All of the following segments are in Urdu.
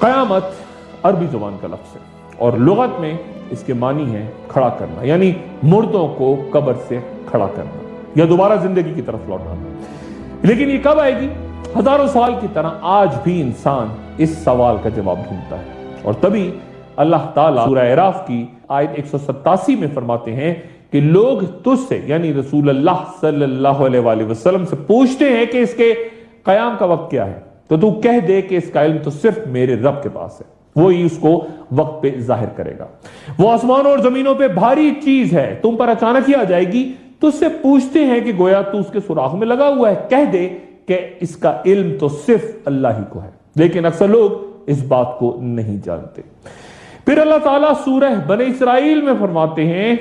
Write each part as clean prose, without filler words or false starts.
قیامت عربی زبان کا لفظ ہے اور لغت میں اس کے معنی ہے کھڑا کرنا، یعنی مردوں کو قبر سے کھڑا کرنا یا دوبارہ زندگی کی طرف لوٹانا۔ لیکن یہ کب آئے گی؟ ہزاروں سال کی طرح آج بھی انسان اس سوال کا جواب ڈھونڈتا ہے، اور تبھی اللہ تعالیٰ سورہ اعراف کی آیت 187 میں فرماتے ہیں کہ لوگ تجھ سے یعنی رسول اللہ صلی اللہ علیہ وآلہ وسلم سے پوچھتے ہیں کہ اس کے قیام کا وقت کیا ہے، تو کہہ دے کہ اس کا علم تو صرف میرے رب کے پاس ہے، وہی اس کو وقت پہ ظاہر کرے گا۔ وہ آسمانوں اور زمینوں پہ بھاری چیز ہے، تم پر اچانک ہی آ جائے گی، تو اس سے پوچھتے ہیں کہ گویا تو اس کے سوراخ میں لگا ہوا ہے، کہہ دے کہ اس کا علم تو صرف اللہ ہی کو ہے، لیکن اکثر لوگ اس بات کو نہیں جانتے۔ پھر اللہ تعالیٰ سورہ بنی اسرائیل میں فرماتے ہیں،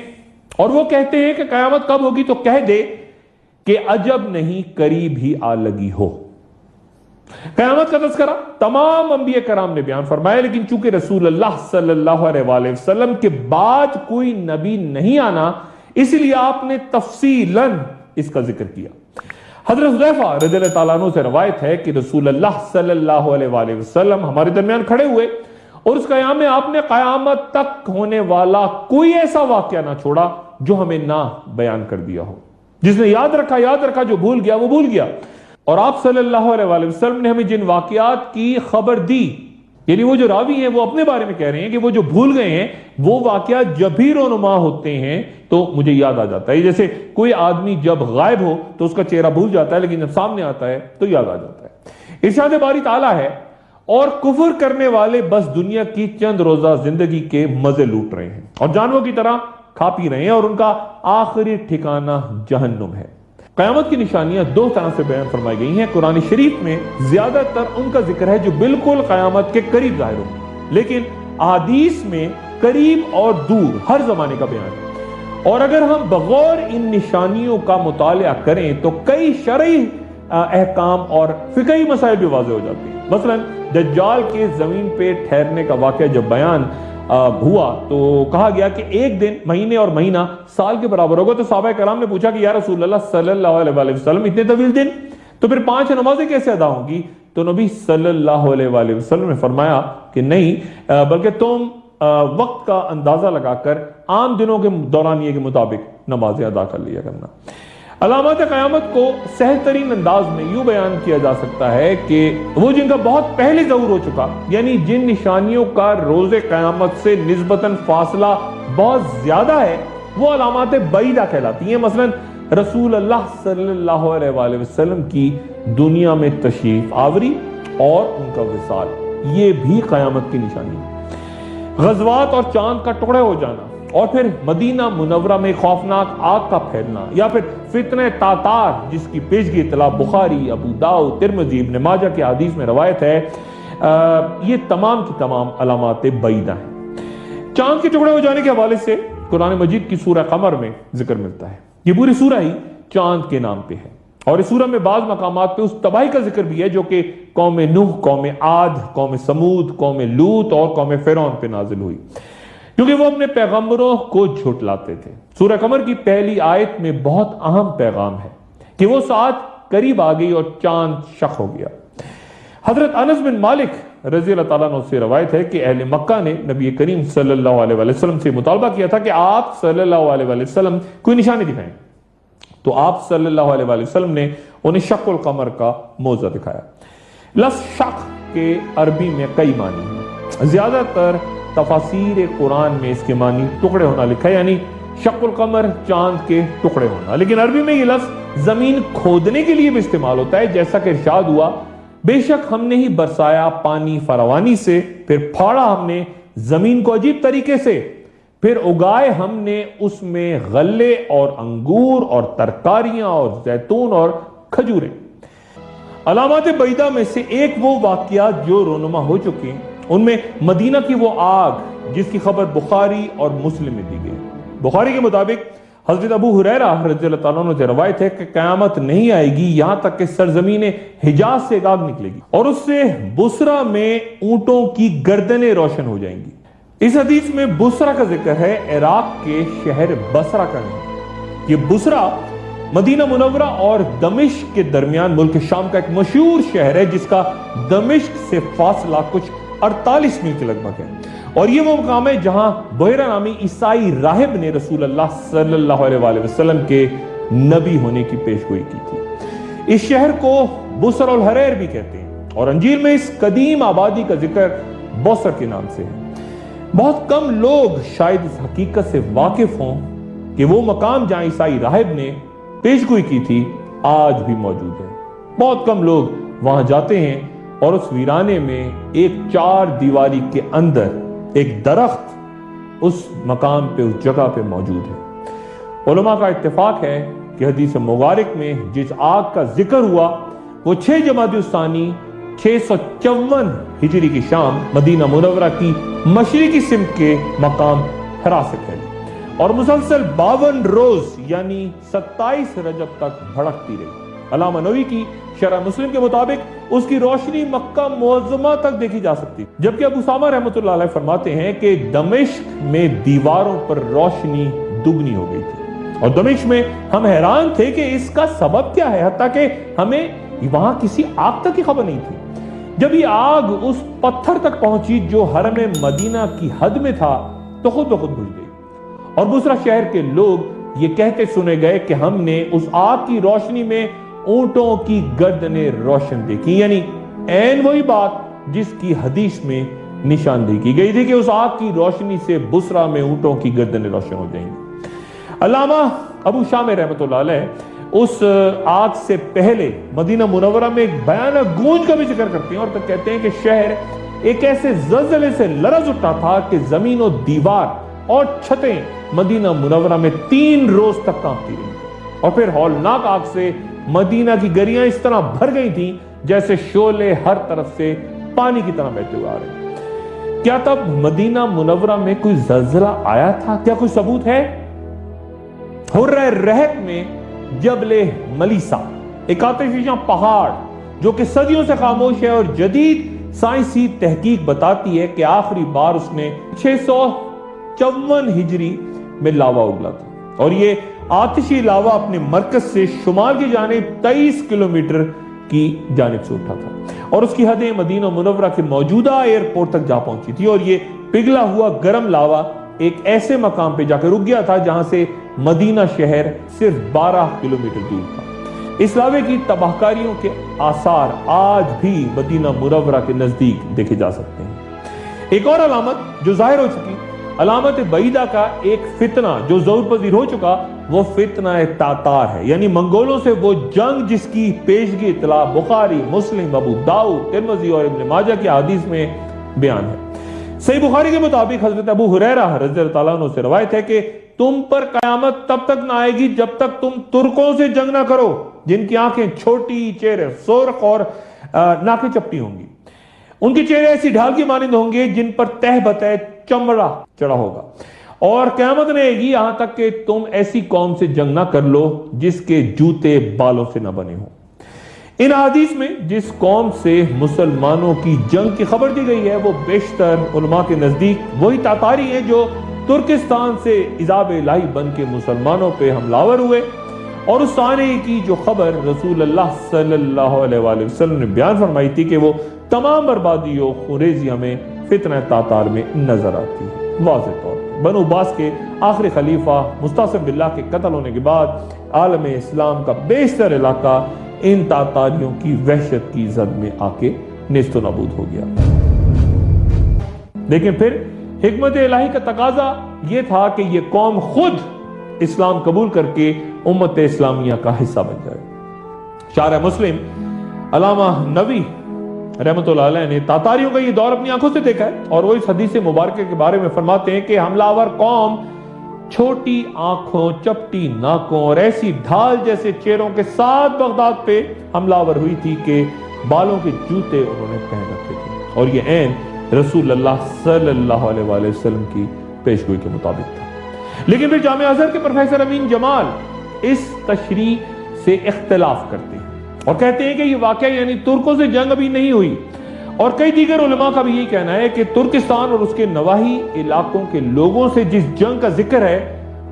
اور وہ کہتے ہیں کہ قیامت کب ہوگی، تو کہہ دے کہ عجب نہیں قریب ہی آ لگی ہو۔ قیامت کا تذکرہ تمام انبیاء کرام نے بیان فرمایا، لیکن چونکہ رسول اللہ صلی اللہ علیہ وآلہ وسلم کے بعد کوئی نبی نہیں آنا، اس لیے آپ نے تفصیلاً اس کا ذکر کیا۔ حضرت حذیفہ رضی اللہ تعالیٰ عنہ سے روایت ہے کہ رسول اللہ صلی اللہ علیہ وآلہ وسلم ہمارے درمیان کھڑے ہوئے اور اس قیام میں آپ نے قیامت تک ہونے والا کوئی ایسا واقعہ نہ چھوڑا جو ہمیں نہ بیان کر دیا ہو۔ جس نے یاد رکھا، جو بھول گیا وہ بھول گیا۔ اور آپ صلی اللہ علیہ وآلہ وسلم نے ہمیں جن واقعات کی خبر دی، یعنی وہ جو راوی ہیں وہ اپنے بارے میں کہہ رہے ہیں کہ وہ جو بھول گئے ہیں وہ واقعات جب بھی رونما ہوتے ہیں تو مجھے یاد آ جاتا ہے۔ جیسے کوئی آدمی جب غائب ہو تو اس کا چہرہ بھول جاتا ہے، لیکن جب سامنے آتا ہے تو یاد آ جاتا ہے۔ ارشاد باری تعالیٰ ہے، اور کفر کرنے والے بس دنیا کی چند روزہ زندگی کے مزے لوٹ رہے ہیں اور جانوروں کی طرح کھا پی رہے ہیں، اور ان کا آخری ٹھکانہ جہنم ہے۔ قیامت کی نشانیاں دو طرح سے بیان فرمائی گئی ہیں۔ قرآن شریف میں زیادہ تر ان کا ذکر ہے جو بالکل قیامت کے قریب ظاہر ہو، لیکن احادیث میں قریب اور دور ہر زمانے کا بیان ہے۔ اور اگر ہم بغور ان نشانیوں کا مطالعہ کریں تو کئی شرعی احکام اور فقہی مسائل بھی واضح ہو جاتے ہیں۔ مثلا دجال کے زمین پہ ٹھہرنے کا واقعہ جب بیان ہوا تو کہا گیا کہ ایک دن مہینے اور مہینہ سال کے برابر ہوگا، تو صحابہ کرام نے پوچھا کہ یا رسول اللہ صلی اللہ علیہ وآلہ وسلم اتنے طویل دن، تو پھر 5 نمازیں کیسے ادا ہوں گی؟ تو نبی صلی اللہ علیہ وآلہ وسلم نے فرمایا کہ نہیں، بلکہ تم وقت کا اندازہ لگا کر عام دنوں کے دورانیے کے مطابق نمازیں ادا کر لیا کرنا۔ علامات قیامت کو سہل ترین انداز میں یوں بیان کیا جا سکتا ہے کہ وہ جن کا بہت پہلے ظہور ہو چکا، یعنی جن نشانیوں کا روز قیامت سے نسبتاً فاصلہ بہت زیادہ ہے، وہ علامات بعیدہ کہلاتی ہیں۔ مثلا رسول اللہ صلی اللہ علیہ وآلہ وسلم کی دنیا میں تشریف آوری اور ان کا وصال، یہ بھی قیامت کی نشانی ہے۔ غزوات اور چاند کا ٹکڑے ہو جانا، اور پھر مدینہ منورہ میں خوفناک آگ کا پھیلنا، یا پھر فتنہ تاتار جس کی پیشگی اطلاع بخاری، ابو داؤد، ترمذی، ابن ماجہ کی حدیث میں روایت ہے، یہ تمام کی تمام علامات بعیدہ ہیں۔ چاند کے ٹکڑے ہو جانے کے حوالے سے قرآن مجید کی سورہ قمر میں ذکر ملتا ہے۔ یہ پوری سورہ ہی چاند کے نام پہ ہے، اور اس سورہ میں بعض مقامات پہ اس تباہی کا ذکر بھی ہے جو کہ قوم نوح، قوم عاد، قوم سمود، قوم لوط اور قوم فرعون پہ نازل ہوئی، کیونکہ وہ اپنے پیغمبروں کو جھٹلاتے تھے۔ سورہ قمر کی پہلی آیت میں بہت اہم پیغام ہے کہ وہ ساعت قریب آ گئی اور چاند شق ہو گیا۔ حضرت انس بن مالک رضی اللہ تعالیٰ عنہ سے روایت ہے کہ اہل مکہ نے نبی کریم صلی اللہ علیہ وآلہ وسلم سے مطالبہ کیا تھا کہ آپ صلی اللہ علیہ وآلہ وسلم کوئی نشانی دکھائیں، تو آپ صلی اللہ علیہ وآلہ وسلم نے انہیں شق القمر کا موضع دکھایا۔ لفظ شق کے عربی میں کئی معنی ہیں، زیادہ تر تفاسیر قرآن میں اس کے معنی ٹکڑے ہونا لکھا ہے، یعنی شق القمر چاند کے ٹکڑے ہونا، لیکن عربی میں یہ لفظ زمین کھودنے کے لیے بھی استعمال ہوتا ہے، جیسا کہ ارشاد ہوا، بے شک ہم نے ہی برسایا پانی فراوانی سے، پھر پھاڑا ہم نے زمین کو عجیب طریقے سے، پھر اگائے ہم نے اس میں غلے اور انگور اور ترکاریاں اور زیتون اور کھجوریں۔ علامات بعیدہ میں سے ایک وہ واقعات جو رونما ہو چکے ہیں، ان میں مدینہ کی وہ آگ جس کی خبر بخاری اور مسلم میں دی گئی۔ بخاری کے مطابق حضرت ابو ہریرہ رضی اللہ تعالیٰ عنہ سے روایت ہے کہ قیامت نہیں آئے گی یہاں تک کہ سرزمین حجاز سے ایک آگ نکلے گی اور اس سے بصرہ میں اونٹوں کی گردنیں روشن ہو جائیں گی۔ اس حدیث میں بصرہ کا ذکر ہے، عراق کے شہر بصرہ کا نہیں۔ یہ بصرہ مدینہ منورہ اور دمشق کے درمیان ملک شام کا ایک مشہور شہر ہے، جس کا دمشق سے فاصلہ کچھ 48 میل کے لگ بھگ ہے، اور یہ وہ مقام ہے جہاں بحیرہ نامی عیسائی راہب نے رسول اللہ صلی اللہ علیہ وآلہ وسلم کے نبی ہونے کی پیشگوئی کی تھی۔ اس شہر کو بصر الحریر بھی کہتے ہیں، اور انجیل میں اس قدیم آبادی کا ذکر بوسر کے نام سے ہے۔ بہت کم لوگ شاید اس حقیقت سے واقف ہوں کہ وہ مقام جہاں عیسائی راہب نے پیشگوئی کی تھی آج بھی موجود ہے۔ بہت کم لوگ وہاں جاتے ہیں، اور اس ویرانے میں ایک 4 دیواری کے اندر ایک درخت اس مقام پہ، اس جگہ پہ موجود ہے۔ علماء کا اتفاق ہے کہ حدیث مبارک میں جس آگ کا ذکر ہوا وہ 6 جمادی الثانی 654 ہجری کی شام مدینہ منورہ کی مشرقی سمت کے مقام حرا سے پھیلی، اور مسلسل 52 روز یعنی 27 رجب تک بھڑکتی رہی۔ علامہ نووی کی شرح مسلم کے مطابق اس کی روشنی مکہ معظمہ تک دیکھی جا سکتی، جبکہ ابو اسامہ رحمۃ اللہ علیہ فرماتے ہیں کہ دمشق میں دیواروں پر روشنی دگنی ہو گئی تھی، اور دمشق میں ہم حیران تھے کہ اس کا سبب کیا ہے، حتیٰ کہ ہمیں وہاں کسی آگ تک کی خبر نہیں تھی۔ جب یہ آگ اس پتھر تک پہنچی جو حرم مدینہ کی حد میں تھا تو خود بخود بجھ گئی، اور بصرہ شہر کے لوگ یہ کہتے سنے گئے کہ ہم نے اس آگ کی روشنی میں اونٹوں کی گردنیں روشن دیکھی، یعنی عین وہی بات جس کی حدیث میں نشاندہی کی گئی تھی کہ اس آگ کی روشنی سے بصرہ میں اونٹوں کی گردنیں روشن ہو جائیں گی۔ علامہ ابو شامہ رحمۃ اللہ علیہ اس آگ سے پہلے مدینہ منورہ میں ایک بھیانک گونج کا بھی ذکر کرتے ہیں، اور تک کہتے ہیں کہ شہر ایک ایسے زلزلے سے لرز اٹھا تھا کہ زمین و دیوار اور چھتیں مدینہ منورہ میں 3 روز تک کانپتی رہیں، اور پھر ہولناک آگ سے مدینہ کی گلیاں اس طرح بھر گئی تھیں جیسے شعلے ہر طرف سے پانی کی طرح بہتے ہوئے آ رہے ہیں۔ کیا تب مدینہ منورہ میں کوئی زلزلہ آیا تھا؟ کیا کوئی ثبوت ہے؟ حرہ رہت میں جبل ملیسا، ایک آتش فشاں پہاڑ جو کہ صدیوں سے خاموش ہے، اور جدید سائنسی تحقیق بتاتی ہے کہ آخری بار اس نے 654 ہجری میں لاوا اگلا تھا، اور یہ آتشی لاوا اپنے مرکز سے شمال کی جانب 23 کلومیٹر کی جانب سے اٹھا تھا، اور اس کی حدیں مدینہ منورہ کے موجودہ ایئرپورٹ تک جا پہنچی تھی، اور یہ پگھلا ہوا گرم لاوا ایک ایسے مقام پہ جا کے رک گیا تھا جہاں سے مدینہ شہر صرف 12 کلومیٹر دور تھا۔ اس لاوے کی تباہ کاریوں کے آثار آج بھی مدینہ منورہ کے نزدیک دیکھے جا سکتے ہیں۔ ایک اور علامت جو ظاہر ہو چکی، علامت بعیدہ کا ایک فتنہ جو ظہور پذیر ہو چکا، وہ فتنہ تاتار ہے، یعنی منگولوں سے وہ جنگ جس کی پیشگی اطلاع بخاری، مسلم، ابو داؤد، ترمذی اور ابن ماجہ کی حدیث میں بیان ہے۔ صحیح بخاری کے مطابق حضرت ابو ہریرہ رضی اللہ تعالیٰ عنہ سے روایت ہے کہ تم پر قیامت تب تک نہ آئے گی جب تک تم ترکوں سے جنگ نہ کرو جن کی آنکھیں چھوٹی، چہرے سرخ اور ناکیں چپٹی ہوں گی۔ ان کے چہرے ایسی ڈھال کی مانند ہوں گے جن پر تہ بتہ چمڑا چڑھا ہوگا، اور قیامت نہیں آئے گی یہاں تک کہ تم ایسی قوم سے جنگ نہ کر لو جس کے جوتے بالوں سے نہ بنے ہوں۔ ان حدیث میں جس قوم سے مسلمانوں کی جنگ کی خبر دی گئی ہے وہ بیشتر علماء کے نزدیک وہی تاتاری ہیں جو ترکستان سے عذاب الہی بن کے مسلمانوں پہ حملہ آور ہوئے، اور اس آنے کی جو خبر رسول اللہ صلی اللہ علیہ وآلہ وسلم نے بیان فرمائی تھی کہ وہ تمام بربادی و خونریزی ہمیں فتنہ تاتار میں نظر آتی ہے۔ واضح طور پر بنو عباس کے آخری خلیفہ مستعصم باللہ کے قتل ہونے کے بعد عالم اسلام کا بیشتر علاقہ ان تاتاریوں کی وحشت کی زد میں آ کے نیست و نابود ہو گیا۔ لیکن پھر حکمت الہی کا تقاضا یہ تھا کہ یہ قوم خود اسلام قبول کر کے امت اسلامیہ کا حصہ بن جائے۔ شارح مسلم علامہ نووی رحمۃ اللہ علیہ نے تاتاریوں کا یہ دور اپنی آنکھوں سے دیکھا ہے، اور وہ اس حدیث مبارکہ کے بارے میں فرماتے ہیں کہ حملہ آور قوم چھوٹی آنکھوں، چپٹی ناکوں اور ایسی ڈھال جیسے چہروں کے ساتھ بغداد پہ حملہ آور ہوئی تھی کہ بالوں کے جوتے انہوں نے پہن رکھے تھے، اور یہ عین رسول اللہ صلی اللہ علیہ وآلہ وسلم کی پیشگوئی کے مطابق تھا۔ لیکن پھر جامعہ ازہر کے پروفیسر امین جمال اس تشریح سے اختلاف کرتے ہیں اور کہتے ہیں کہ یہ واقعہ یعنی ترکوں سے جنگ ابھی نہیں ہوئی، اور کئی دیگر علماء کا بھی یہی کہنا ہے کہ ترکستان اور اس کے نواحی علاقوں کے لوگوں سے جس جنگ کا ذکر ہے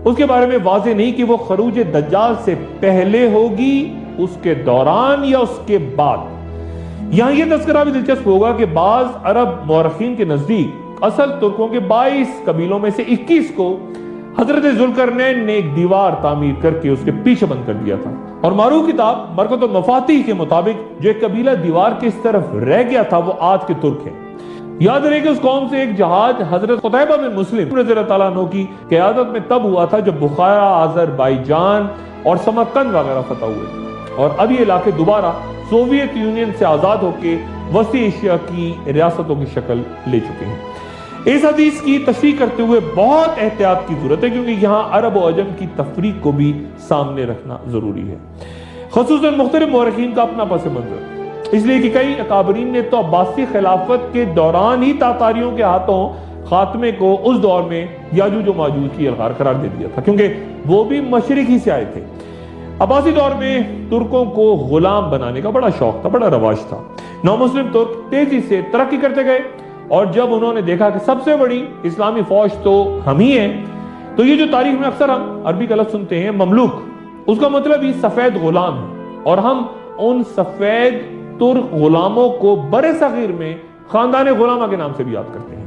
اس کے بارے میں واضح نہیں کہ وہ خروج دجال سے پہلے ہوگی، اس کے دوران یا اس کے بعد۔ یہاں یہ تذکرہ بھی دلچسپ ہوگا کہ بعض عرب مورخین کے نزدیک اصل ترکوں کے 22 قبیلوں میں سے 21 کو حضرت ذوالقرنین نے ایک دیوار تعمیر کر کے اس کے پیچھے بند کر دیا تھا، اور معروف کتاب برکت المفاتیح کے مطابق جو ایک قبیلہ دیوار کے اس طرف رہ گیا تھا وہ آج کے ترک ہیں۔ یاد رہے کہ اس قوم سے ایک جہاد حضرت قتیبہ بن مسلم رضی اللہ تعالیٰ عنہ کی قیادت میں تب ہوا تھا جب بخارا، آذربائیجان اور سمرقند وغیرہ فتح ہوئے تھے، اور اب یہ علاقے دوبارہ سوویت یونین سے آزاد ہو کے وسطی ایشیا کی ریاستوں کی شکل لے چکے ہیں۔ اس حدیث کی تشریح کرتے ہوئے بہت احتیاط کی ضرورت ہے، کیونکہ یہاں عرب و عجم کی تفریق کو بھی سامنے رکھنا ضروری ہے، خصوصاً مختلف مورخین کا اپنا پس منظر، اس لیے کہ کئی اکابرین نے تو عباسی خلافت کے دوران ہی تاتاریوں کے ہاتھوں خاتمے کو اس دور میں یاجوج و ماجوج کی الغار قرار دے دیا تھا، کیونکہ وہ بھی مشرق ہی سے آئے تھے۔ عباسی دور میں ترکوں کو غلام بنانے کا بڑا شوق تھا، بڑا رواج تھا۔ نو مسلم ترک تیزی سے ترقی کرتے گئے، اور جب انہوں نے دیکھا کہ سب سے بڑی اسلامی فوج تو ہم ہی ہیں، تو یہ جو تاریخ میں اکثر ہم عربی کا لفظ سنتے ہیں مملوک، اس کا مطلب ہی سفید غلام ہے، اور ہم ان سفید ترک غلاموں کو برِ صغیر میں خاندان غلامہ کے نام سے بھی یاد کرتے ہیں۔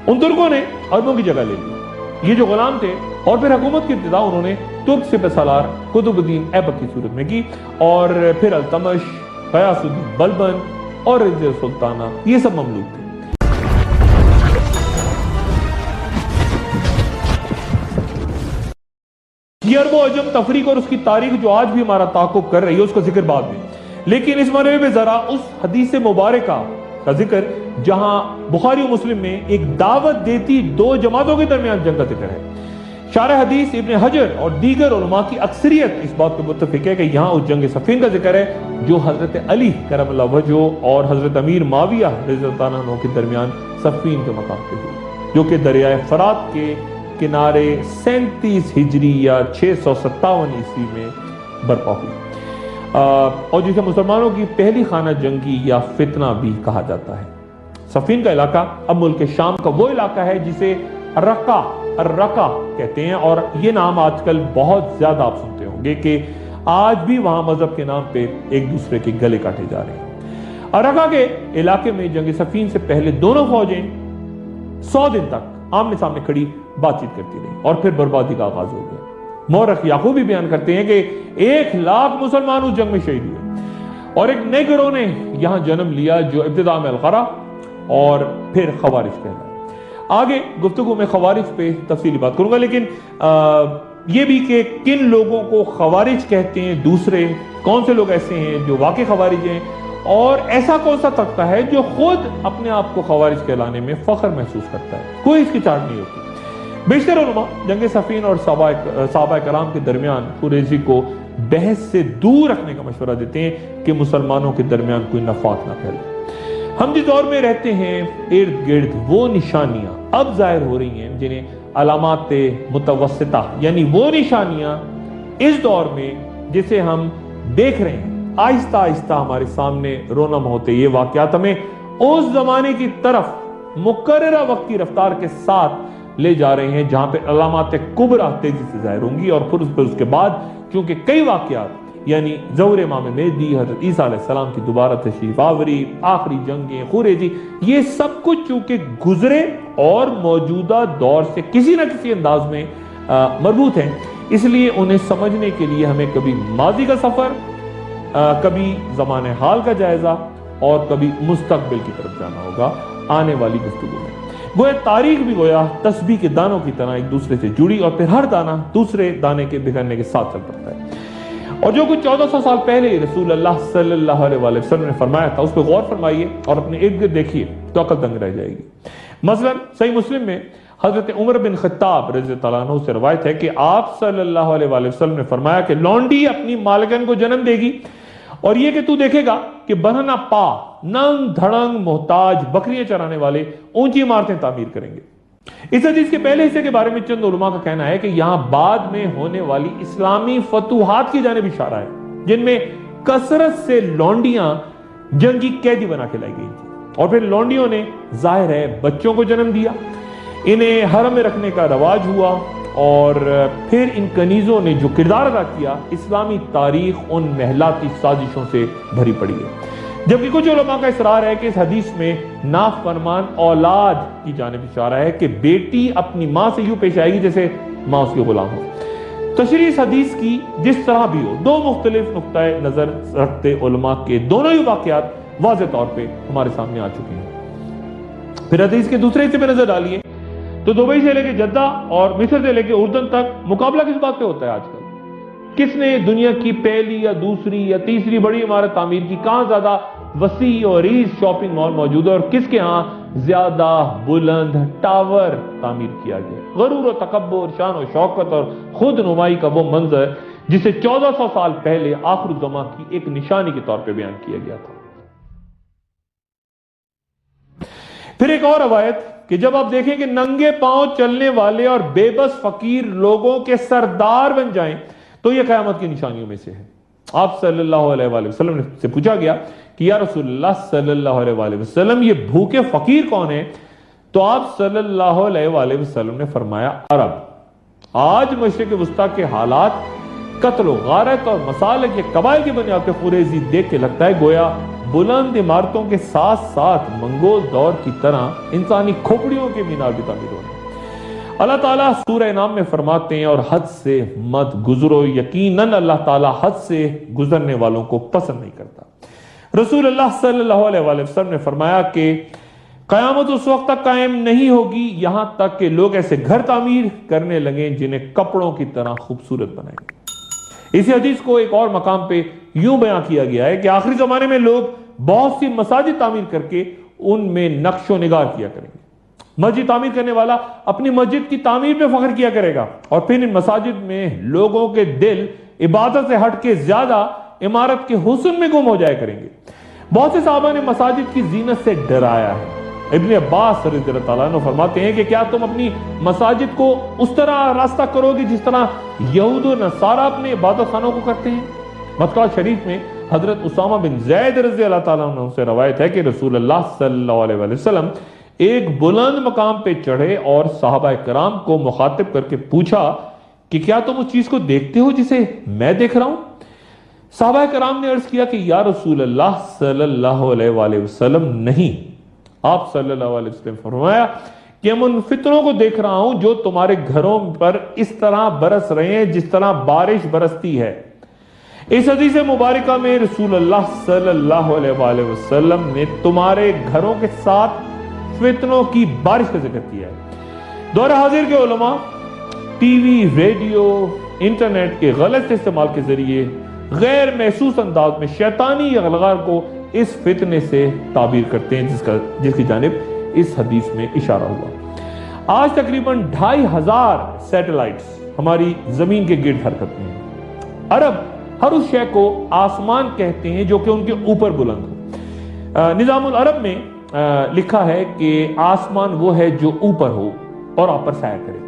ان ترکوں نے عربوں کی جگہ لے لی، یہ جو غلام تھے، اور پھر حکومت کی ابتدا انہوں نے ترک سپہ سالار قطب الدین ایبک کی صورت میں کی، اور پھر التمش، غیاث الدین بلبن اور رضیہ سلطانہ، یہ سب مملوک تھے۔ یہ عرب و عجم تفریق اور اس کی تاریخ جو آج بھی ہمارا تعاقب کر رہی ہے، اس کا ذکر بعد میں، لیکن اس مرحلے میں ذرا اس حدیث مبارکہ کا ذکر جہاں بخاری و مسلم میں ایک دعوت دیتی دو جماعتوں کے درمیان جنگ کا ذکر ہے۔ شارح حدیث ابن حجر اور دیگر علماء کی اکثریت اس بات پہ متفق ہے کہ یہاں اس جنگ صفین کا ذکر ہے جو حضرت علی کرم اللہ وجہہ اور حضرت امیر معاویہ رضی اللہ عنہ کے درمیان صفین کے مقام پہ ہوئی، جو کہ دریائے فرات کے کنارے 37 ہجری یا 657 عیسوی میں برپا ہوئی، اور جسے مسلمانوں کی پہلی خانہ جنگی یا فتنہ بھی کہا جاتا ہے۔ صفین کا علاقہ اب ملک شام کا وہ علاقہ ہے جسے الرقہ کہتے ہیں، اور یہ نام آج کل بہت زیادہ آپ سنتے ہوں گے کہ آج بھی وہاں مذہب کے نام پہ ایک دوسرے کے گلے کاٹے جا رہے ہیں۔ الرقہ کے علاقے میں جنگ صفین سے پہلے دونوں فوجیں 100 دن تک آمنے سامنے کھڑی بات چیت کرتی رہی، اور پھر بربادی کا آغاز ہو گیا۔ مورخ یعقوبی بیان کرتے ہیں کہ 1 لاکھ مسلمان اس جنگ میں شہید ہوئے، اور ایک نئے گروہ نے یہاں جنم لیا جو ابتدا میں القرہ اور پھر خوارج کہلایا۔ آگے گفتگو میں خوارج پہ تفصیلی بات کروں گا، لیکن یہ بھی کہ کن لوگوں کو خوارج کہتے ہیں، دوسرے کون سے لوگ ایسے ہیں جو واقع خوارج ہیں، اور ایسا کون سا طبقہ ہے جو خود اپنے آپ کو خوارج کہلانے میں فخر محسوس کرتا ہے، کوئی اس کی چاٹ نہیں ہوتی۔ بیشتر علماء جنگ صفین اور صحابہ کرام کے درمیان قریظی کو بحث سے دور رکھنے کا مشورہ دیتے ہیں کہ مسلمانوں کے درمیان کوئی نفاق نہ پھیلے۔ ہم جس دور میں رہتے ہیں ارد گرد وہ نشانیاں اب ظاہر ہو رہی ہیں جنہیں علامات متوسطہ، یعنی وہ نشانیاں اس دور میں جسے ہم دیکھ رہے ہیں آہستہ آہستہ ہمارے سامنے رونما ہوتے، یہ واقعات ہمیں اس زمانے کی طرف مقررہ وقت کی رفتار کے ساتھ لے جا رہے ہیں جہاں پہ علامات کبریٰ تیزی سے ظاہر ہوں گی، اور پھر اس کے بعد چونکہ کئی واقعات یعنی ظہور امام مہدی، حضرت عیسیٰ علیہ السلام کی دوبارہ تشریف آوری، آخری جنگیں، قریظی، یہ سب کچھ چونکہ گزرے اور موجودہ دور سے کسی نہ کسی انداز میں مربوط ہیں، اس لیے انہیں سمجھنے کے لیے ہمیں کبھی ماضی کا سفر، کبھی زمان حال کا جائزہ، اور کبھی مستقبل کی طرف جانا ہوگا آنے والی گفتگو میں۔ گویا تاریخ بھی گویا تسبیح کے دانوں کی طرح ایک دوسرے سے جڑی، اور پھر ہر دانہ دوسرے دانے کے بکھرنے کے ساتھ چل پڑتا ہے، اور جو کچھ 1400 سال پہلے رسول اللہ صلی اللہ علیہ وسلم نے فرمایا تھا اس پہ غور فرمائیے اور اپنے ارد گرد دیکھیے تو عقل دنگ رہ جائے گی۔ مثلا صحیح مسلم میں حضرت عمر بن خطاب رضی اللہ عنہ سے روایت ہے کہ آپ صلی اللہ علیہ وسلم نے فرمایا کہ لونڈی اپنی مالکن کو جنم دے گی، اور یہ کہ تو دیکھے گا کہ بننا پا ننگ دھڑنگ محتاج بکریاں چرانے والے اونچی عمارتیں تعمیر کریں گے۔ اس حدیث کے پہلے حصے کے بارے میں چند علماء کا کہنا ہے کہ یہاں بعد میں ہونے والی اسلامی فتوحات کی جانب اشارہ ہے جن میں کثرت سے لونڈیاں جنگی قیدی بنا کے لائی گئی تھی، اور پھر لونڈیوں نے ظاہر ہے بچوں کو جنم دیا، انہیں حرم میں رکھنے کا رواج ہوا، اور پھر ان کنیزوں نے جو کردار ادا کیا، اسلامی تاریخ ان محلاتی سازشوں سے بھری پڑی ہے۔ جبکہ کچھ علماء کا اصرار ہے کہ اس حدیث میں نافرمان اولاد کی جانب اشارہ ہے کہ بیٹی اپنی ماں سے یوں پیش آئے گی جیسے ماں اس کی غلام ہو۔ تشریح اس حدیث کی جس طرح بھی ہو، دو مختلف نقطہ نظر رکھتے علماء کے دونوں ہی واقعات واضح طور پہ ہمارے سامنے آ چکے ہیں۔ پھر حدیث کے دوسرے حصے پہ نظر ڈالیے تو دبئی سے لے کے جدہ اور مصر سے لے کے اردن تک مقابلہ کس بات پہ ہوتا ہے آج کل؟ کس نے دنیا کی پہلی یا دوسری یا تیسری بڑی عمارت تعمیر کی، کہاں زیادہ وسیع اور عریض شاپنگ مال موجود ہے، اور کس کے ہاں زیادہ بلند ٹاور تعمیر کیا گیا؟ غرور و تکبر، شان و شوکت اور خود نمائی کا وہ منظر جسے 1400 سال پہلے آخر الزماں کی ایک نشانی کے طور پہ بیان کیا گیا تھا۔ پھر ایک اور روایت کہ جب آپ دیکھیں کہ ننگے پاؤں چلنے والے اور بے بس فقیر لوگوں کے سردار بن جائیں تو یہ قیامت کی نشانیوں میں سے ہے۔ آپ صلی اللہ علیہ وآلہ وسلم سے پوچھا گیا کہ یا رسول اللہ صلی اللہ علیہ وآلہ وسلم یہ بھوکے فقیر کون ہیں؟ تو آپ صلی اللہ علیہ وآلہ وسلم نے فرمایا عرب۔ آج مشرق وسطیٰ کے حالات قتل و غارت اور مسالک کے قبائل کی بنیاد پہ خوریزی دیکھ کے لگتا ہے گویا بلند عمارتوں کے ساتھ ساتھ منگول دور کی طرح انسانی کھوپڑیوں کے مینار بھی تعمیر ہو رہے ہیں۔ اللہ تعالیٰ سورہ انعام میں فرماتے ہیں اور حد سے مت گزرو، یقیناً اللہ تعالیٰ حد سے گزرنے والوں کو پسند نہیں کرتا۔ رسول اللہ صلی اللہ علیہ وآلہ وسلم نے فرمایا کہ قیامت اس وقت تک قائم نہیں ہوگی یہاں تک کہ لوگ ایسے گھر تعمیر کرنے لگیں جنہیں کپڑوں کی طرح خوبصورت بنائیں گے۔ اسی حدیث کو ایک اور مقام پہ یوں بیان کیا گیا ہے کہ آخری زمانے میں لوگ بہت سی مساجد تعمیر کر کے ان میں نقش و نگار کیا کریں گے۔ مسجد تعمیر کرنے والا اپنی مسجد کی تعمیر پہ فخر کیا کرے گا اور پھر ان مساجد میں لوگوں کے دل عبادت سے ہٹ کے زیادہ عمارت کے حسن میں گم ہو جائے کریں گے۔ بہت سے صحابہ نے مساجد کی زینت سے ڈرایا ہے۔ ابن عباس رضی اللہ تعالیٰ عنہ فرماتے ہیں کہ کیا تم اپنی مساجد کو اس طرح راستہ کرو گے جس طرح یہود و نصارہ اپنے عبادت خانوں کو کرتے ہیں؟ مکہ شریف میں حضرت اسامہ بن زید رضی اللہ تعالیٰ عنہ سے روایت ہے کہ رسول اللہ صلی اللہ علیہ وآلہ وسلم ایک بلند مقام پہ چڑھے اور صحابہ کرام کو مخاطب کر کے پوچھا کہ کیا تم اس چیز کو دیکھتے ہو جسے میں دیکھ رہا ہوں؟ صحابہ کرام نے عرض کیا کہ یا رسول اللہ صلی اللہ علیہ وآلہ وسلم نہیں۔ آپ صلی اللہ علیہ وسلم فرمایا کہ میں ان فتنوں کو دیکھ رہا ہوں جو تمہارے گھروں پر اس طرح برس رہے ہیں جس طرح بارش برستی ہے۔ اس حدیث مبارکہ میں رسول اللہ صلی اللہ علیہ وآلہ وسلم نے تمہارے گھروں کے ساتھ فتنوں کی بارش کا ذکر کیا ہے۔ دور حاضر کے علماء ٹی وی، ریڈیو، انٹرنیٹ کے غلط استعمال کے ذریعے غیر محسوس انداز میں شیطانی اغلغار کو اس فتنے سے تعبیر کرتے ہیں جس کی جانب اس حدیث میں اشارہ ہوا۔ آج تقریباً 2500 سیٹلائٹس ہماری زمین کے گرد حرکت میں ہیں۔ عرب ہر اس شے کو آسمان کہتے ہیں جو کہ ان کے اوپر بلند ہو۔ نظام العرب میں لکھا ہے کہ آسمان وہ ہے جو اوپر ہو اور آپ پر سایہ کرے۔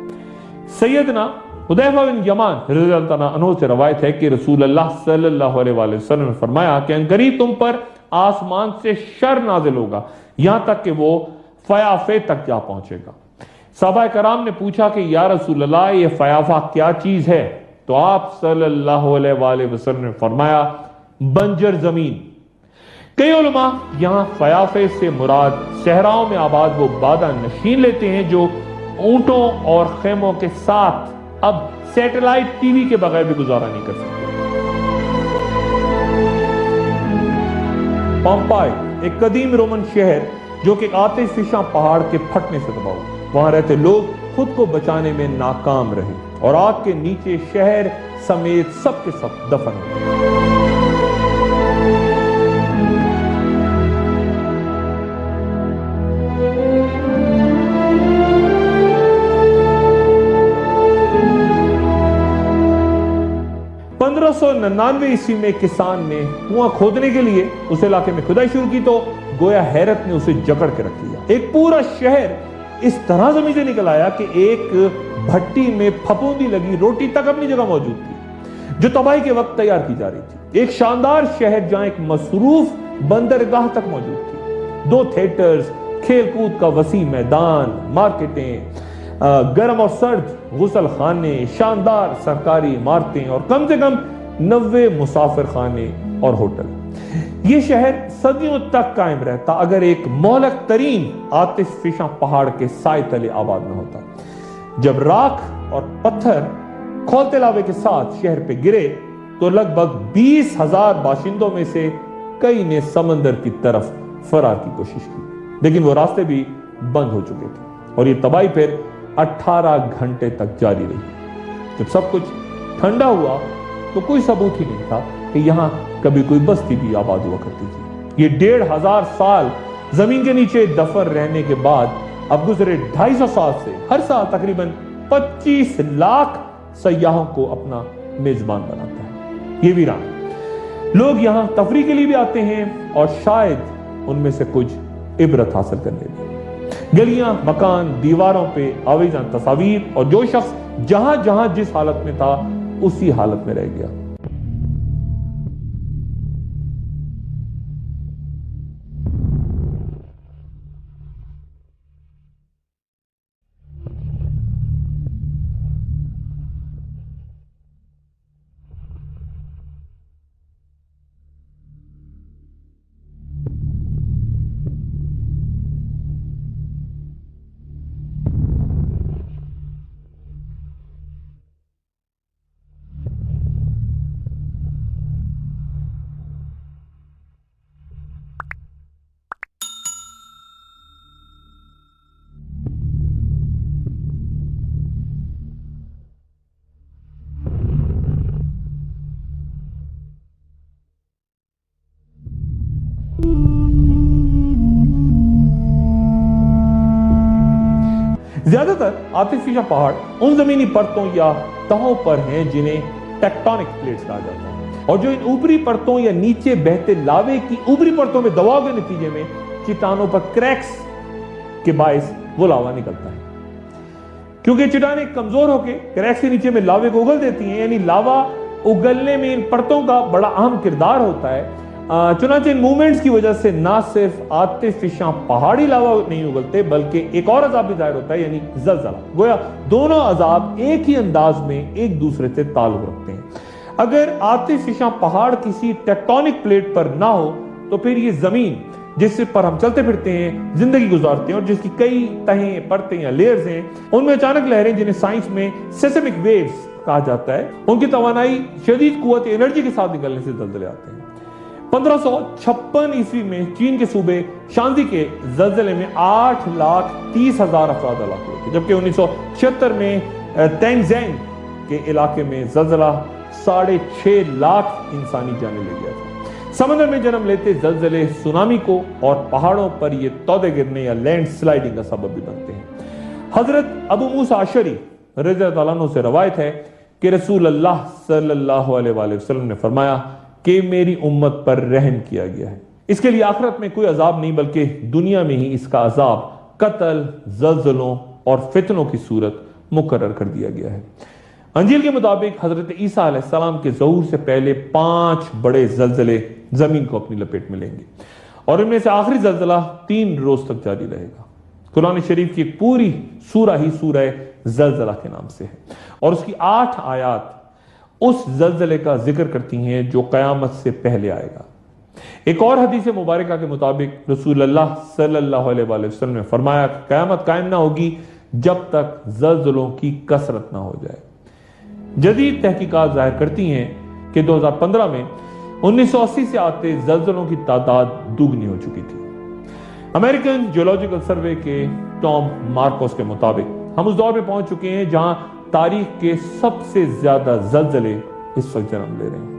سیدنا حذیفہ بن یمان رضی اللہ عنہ سے روایت ہے کہ رسول اللہ صلی اللہ علیہ وآلہ وسلم نے فرمایا کہ عنقریب تم پر آسمان سے شر نازل ہوگا یہاں تک کہ وہ فیافے تک جا پہنچے گا۔ صحابہ کرام نے پوچھا کہ یا رسول اللہ یہ فیافہ کیا چیز ہے؟ تو آپ صلی اللہ علیہ وآلہ وسلم نے فرمایا بنجر زمین۔ کئی علماء یہاں فیافے سے مراد صحراؤں میں آباد وہ بادہ نشین لیتے ہیں جو اونٹوں اور خیموں کے ساتھ اب سیٹلائٹ ٹی وی کے بغیر بھی گزارا نہیں کر سکتے۔ پامپائی ایک قدیم رومن شہر جو کہ آتش فشاں پہاڑ کے پھٹنے سے تباہ ہوا، وہاں رہتے لوگ خود کو بچانے میں ناکام رہے اور آگ کے نیچے شہر سمیت سب کے سب دفن ہوئے۔ 1599 عیسوی میں کسان نے کنواں کھودنے کے لیے اس علاقے میں کھدائی شروع کی تو گویا حیرت نے اسے جکڑ کے رکھ لیا۔ ایک پورا شہر اس طرح زمین سے نکل آیا کہ ایک بھٹی میں پھپھوندی لگی روٹی تک اپنی جگہ موجود تھی جو تباہی کے وقت تیار کی جا رہی تھی۔ ایک شاندار شہر جہاں ایک مصروف بندرگاہ تک موجود تھی، 2 تھیٹرز، کھیل کود کا وسیع میدان، مارکیٹیں، گرم اور سرد غسل خانے، شاندار سرکاری عمارتیں اور کم سے کم 90 مسافر خانے اور ہوٹل. یہ شہر صدیوں تک قائم رہتا اگر ایک مہلک ترین آتش فشاں پہاڑ کے سائے تلے آباد نہ ہوتا. جب راکھ اور پتھر کھولتے لاوے کے ساتھ شہر پہ گرے تو لگ بھگ 20,000 باشندوں میں سے کئی نے سمندر کی طرف فرار کی کوشش کی، لیکن وہ راستے بھی بند ہو چکے تھے اور یہ تباہی پھر 18 گھنٹے تک جاری رہی. جب سب کچھ ٹھنڈا ہوا تو کوئی ثبوت ہی نہیں تھا کہ یہاں کبھی کوئی بستی بھی آباد ہوا کرتی تھی. یہ 1,500 سال زمین کے نیچے دفن رہنے کے بعد اب گزرے 250 سال سے ہر سال تقریباً 25 لاکھ سیاحوں کو اپنا میزبان بناتا ہے. یہ ویران لوگ یہاں تفریح کے لیے بھی آتے ہیں اور شاید ان میں سے کچھ عبرت حاصل کرنے بھی. گلیاں، مکان، دیواروں پہ آویزاں تصاویر اور جو شخص جہاں جہاں جس حالت میں تھا اسی حالت میں رہ گیا. زیادہ تر آتش فشاں پہاڑ ان زمینی پرتوں یا تہوں پر ہیں جنہیں ٹیکٹونک پلیٹس کہا جاتا ہے اور جو ان اوپری پرتوں یا نیچے بہتے لاوے کی اوپری پرتوں میں دباؤ کے نتیجے میں چٹانوں پر کریکس کے باعث وہ لاوا نکلتا ہے. کیونکہ چٹانیں کمزور ہو کے کریکس کے نیچے میں لاوے کو اگل دیتی ہیں، یعنی لاوا اگلنے میں ان پرتوں کا بڑا اہم کردار ہوتا ہے. چنانچہ ان موومنٹس کی وجہ سے نہ صرف آتش فشاں پہاڑی لاوا نہیں اگلتے بلکہ ایک اور عذاب بھی ظاہر ہوتا ہے، یعنی زلزلہ. گویا دونوں عذاب ایک ہی انداز میں ایک دوسرے سے تعلق رکھتے ہیں. اگر آتش فشاں پہاڑ کسی ٹیکٹونک پلیٹ پر نہ ہو تو پھر یہ زمین جس پر ہم چلتے پھرتے ہیں، زندگی گزارتے ہیں اور جس کی کئی تہیں، پرتیں یا لیئرز ہیں، ان میں اچانک لہریں جنہیں سائنس میں سیسمک ویوز کہا جاتا ہے، ان کی توانائی شدید قوت انرجی کے ساتھ نکلنے سے زلزلے آتے ہیں. 1556 عیسوی میں چین کے صوبے شانزی کے زلزلے میں 8,30,000 افراد ہلاک ہوئے تھے، جبکہ 1976 میں تینگزینگ کے علاقے میں زلزلہ 6.5 لاکھ انسانی جانیں لے گیا تھا. سمندر میں جنم لیتے زلزلے سونامی کو اور پہاڑوں پر یہ تودے گرنے یا لینڈ سلائیڈنگ کا سبب بھی بنتے ہیں. حضرت ابو موسیٰ اشعری رضی اللہ عنہ سے روایت ہے کہ رسول اللہ صلی اللہ علیہ وآلہ وسلم نے فرمایا کہ میری امت پر رحم کیا گیا ہے. اس کے لیے آخرت میں کوئی عذاب نہیں بلکہ دنیا میں ہی اس کا عذاب قتل، زلزلوں اور فتنوں کی صورت مقرر کر دیا گیا ہے. انجیل کے مطابق حضرت عیسیٰ علیہ السلام کے ظہور سے پہلے 5 بڑے زلزلے زمین کو اپنی لپیٹ میں لیں گے اور ان میں سے آخری زلزلہ 3 روز تک جاری رہے گا. قرآن شریف کی ایک پوری سورہ ہی سورہ زلزلہ کے نام سے ہے اور اس کی 8 آیات اس زلزلے کا ذکر کرتی ہیں جو قیامت سے پہلے آئے گا. ایک اور حدیث مبارکہ کے مطابق رسول اللہ صلی اللہ علیہ وآلہ وسلم نے فرمایا کہ قیامت قائم نہ ہوگی جب تک زلزلوں کی کثرت نہ ہو جائے. جدید تحقیقات ظاہر کرتی ہیں کہ 2015 میں 1980 سے آتے زلزلوں کی تعداد دوگنی ہو چکی تھی. امریکن جیولوجیکل سروے کے ٹام مارکوس کے مطابق ہم اس دور میں پہنچ چکے ہیں جہاں تاریخ کے سب سے زیادہ زلزلے اس وقت جنم لے رہے ہیں.